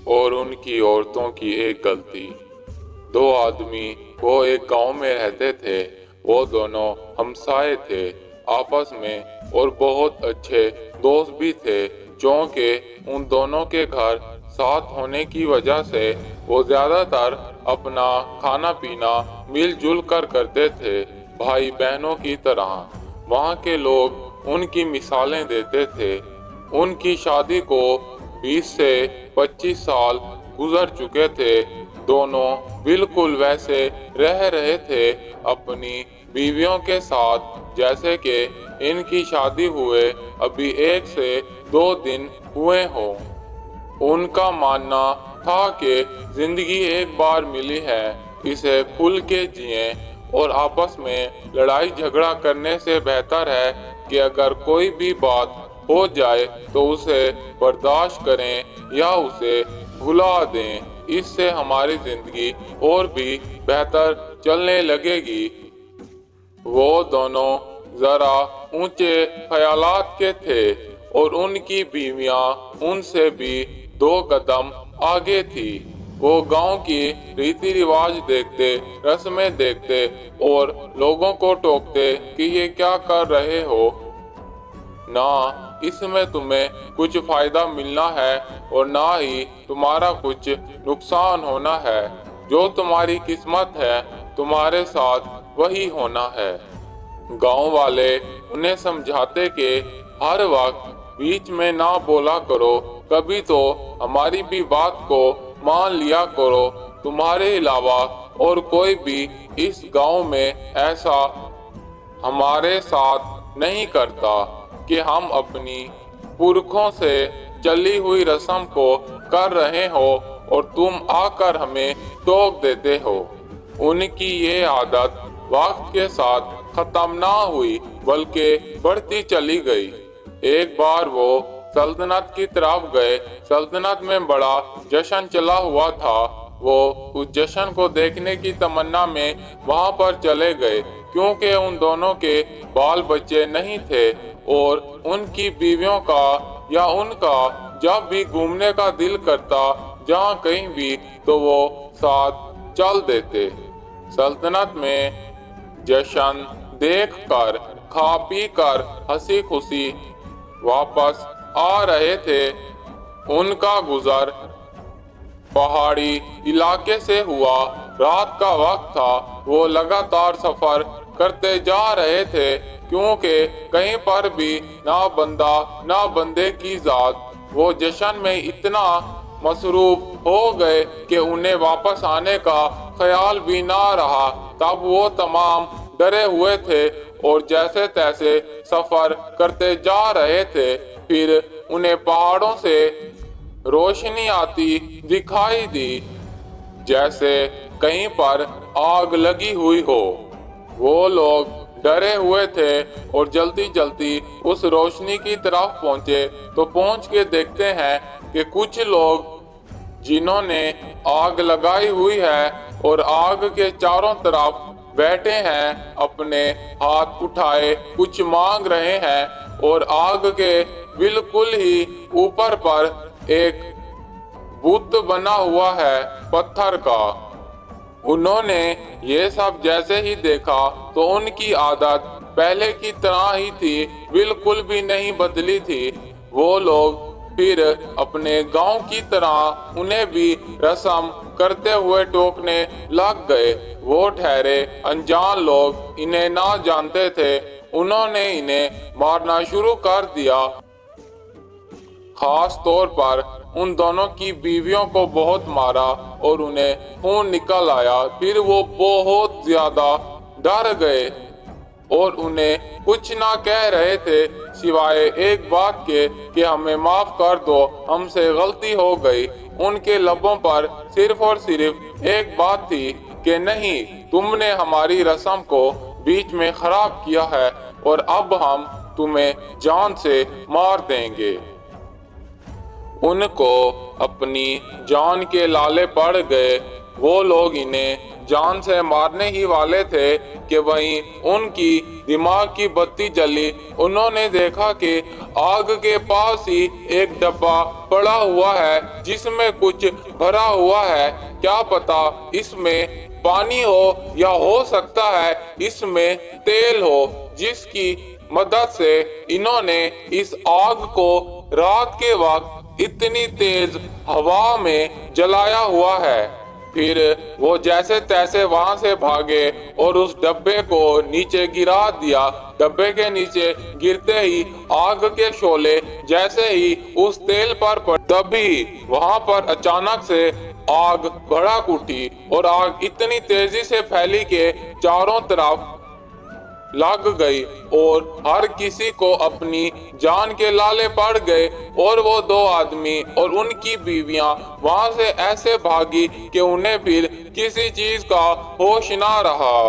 اور ان کی عورتوں کی ایک غلطی۔ دو آدمی وہ ایک گاؤں میں رہتے تھے۔ وہ دونوں ہمسائے تھے آپس میں اور بہت اچھے دوست بھی تھے، چونکہ ان دونوں کے گھر ساتھ ہونے کی وجہ سے وہ زیادہ تر اپنا کھانا پینا مل جل کر کرتے تھے، بھائی بہنوں کی طرح۔ وہاں کے لوگ ان کی مثالیں دیتے تھے۔ ان کی شادی کو 20 سے 25 سال گزر چکے تھے۔ دونوں بالکل ویسے رہ رہے تھے اپنی بیویوں کے ساتھ جیسے کہ ان کی شادی ہوئے ابھی 1 سے 2 دن ہوئے ہوں۔ ان کا ماننا تھا کہ زندگی ایک بار ملی ہے، اسے کھل کے جئیں، اور آپس میں لڑائی جھگڑا کرنے سے بہتر ہے کہ اگر کوئی بھی بات ہو جائے تو اسے برداشت کریں یا اسے بھلا دیں۔ اس سے ہماری زندگی اور بھی بہتر چلنے لگے گی۔ وہ دونوں ذرا اونچے خیالات کے تھے اور ان کی بیویاں ان سے بھی 2 قدم آگے تھی۔ وہ گاؤں کی ریتی رواج دیکھتے، رسمیں دیکھتے اور لوگوں کو ٹوکتے کہ یہ کیا کر رہے ہو، نہ اس میں تمہیں کچھ فائدہ ملنا ہے اور نہ ہی تمہارا کچھ نقصان ہونا ہے، جو تمہاری قسمت ہے تمہارے ساتھ وہی ہونا ہے۔ گاؤں والے انہیں سمجھاتے کہ ہر وقت بیچ میں نہ بولا کرو، کبھی تو ہماری بھی بات کو مان لیا کرو، تمہارے علاوہ اور کوئی بھی اس گاؤں میں ایسا ہمارے ساتھ نہیں کرتا کہ ہم اپنی پرکھوں سے چلی ہوئی رسم کو کر رہے ہو اور تم آ کر ہمیں ٹوک دیتے ہو۔ ان کی یہ عادت وقت کے ساتھ ختم نہ ہوئی بلکہ بڑھتی چلی گئی۔ ایک بار وہ سلطنت کی طرف گئے۔ سلطنت میں بڑا جشن چلا ہوا تھا۔ وہ اس جشن کو دیکھنے کی تمنا میں وہاں پر چلے گئے، کیونکہ ان دونوں کے بال بچے نہیں تھے اور ان کی بیویوں کا یا ان کا جب بھی گھومنے کا دل کرتا جہاں کہیں بھی تو وہ ساتھ چل دیتے۔ سلطنت میں جشن دیکھ کر، کھا پی کر ہنسی خوشی واپس آ رہے تھے۔ ان کا گزر پہاڑی علاقے سے ہوا، رات کا وقت تھا۔ وہ لگاتار سفر کرتے جا رہے تھے، کیونکہ کہیں پر بھی نہ بندہ نہ بندے کی ذات۔ وہ جشن میں اتنا مصروف ہو گئے کہ انہیں واپس آنے کا خیال بھی نہ رہا۔ تب وہ تمام ڈرے ہوئے تھے اور جیسے تیسے سفر کرتے جا رہے تھے۔ پھر انہیں پہاڑوں سے روشنی آتی دکھائی دی، جیسے کہیں پر آگ لگی ہوئی ہو۔ وہ لوگ ڈرے ہوئے تھے اور جلدی جلدی اس روشنی کی طرف پہنچے تو پہنچ کے دیکھتے ہیں کہ کچھ لوگ جنہوں نے آگ لگائی ہوئی ہے اور آگ کے چاروں طرف بیٹھے ہیں، اپنے ہاتھ اٹھائے کچھ مانگ رہے ہیں، اور آگ کے بالکل ہی اوپر پر ایک بت بنا ہوا ہے پتھر کا۔ انہوں نے یہ سب جیسے ہی دیکھا تو ان کی عادت پہلے کی طرح ہی تھی، بالکل بھی نہیں بدلی تھی۔ وہ لوگ پھر اپنے گاؤں کی طرح انہیں بھی رسم کرتے ہوئے ٹوکنے لگ گئے۔ وہ ٹھہرے انجان لوگ انہیں نہ جانتے تھے، انہوں نے انہیں مارنا شروع کر دیا۔ خاص طور پر ان دونوں کی بیویوں کو بہت مارا اور انہیں خون نکل آیا۔ پھر وہ بہت زیادہ ڈر گئے اور انہیں کچھ نہ کہہ رہے تھے سوائے ایک بات کے کہ ہمیں معاف کر دو، ہم سے غلطی ہو گئی۔ ان کے لبوں پر صرف اور صرف ایک بات تھی کہ نہیں، تم نے ہماری رسم کو بیچ میں خراب کیا ہے اور اب ہم تمہیں جان سے مار دیں گے۔ ان کو اپنی جان کے لالے پڑ گئے۔ وہ لوگ انہیں جان سے مارنے ہی والے تھے کہ وہیں ان کی دماغ کی بتی جلی۔ انہوں نے دیکھا کہ آگ کے پاس ہی ایک ڈبہ پڑا ہوا ہے جس میں کچھ بھرا ہوا ہے، کیا پتا اس میں پانی ہو یا ہو سکتا ہے اس میں تیل ہو، جس کی مدد سے انہوں نے اس آگ کو رات کے وقت اتنی تیز ہوا میں جلایا ہوا ہے۔ پھر وہ جیسے تیسے وہاں سے بھاگے اور اس ڈبے کو نیچے گرا دیا۔ ڈبے کے نیچے گرتے ہی آگ کے شعلے جیسے ہی اس تیل پر پڑے، تبھی وہاں پر اچانک سے آگ بھڑک اٹھی اور آگ اتنی تیزی سے پھیلی کہ چاروں طرف لگ گئی اور ہر کسی کو اپنی جان کے لالے پڑ گئے، اور وہ دو آدمی اور ان کی بیویاں وہاں سے ایسے بھاگی کہ انہیں پھر کسی چیز کا ہوش نہ رہا۔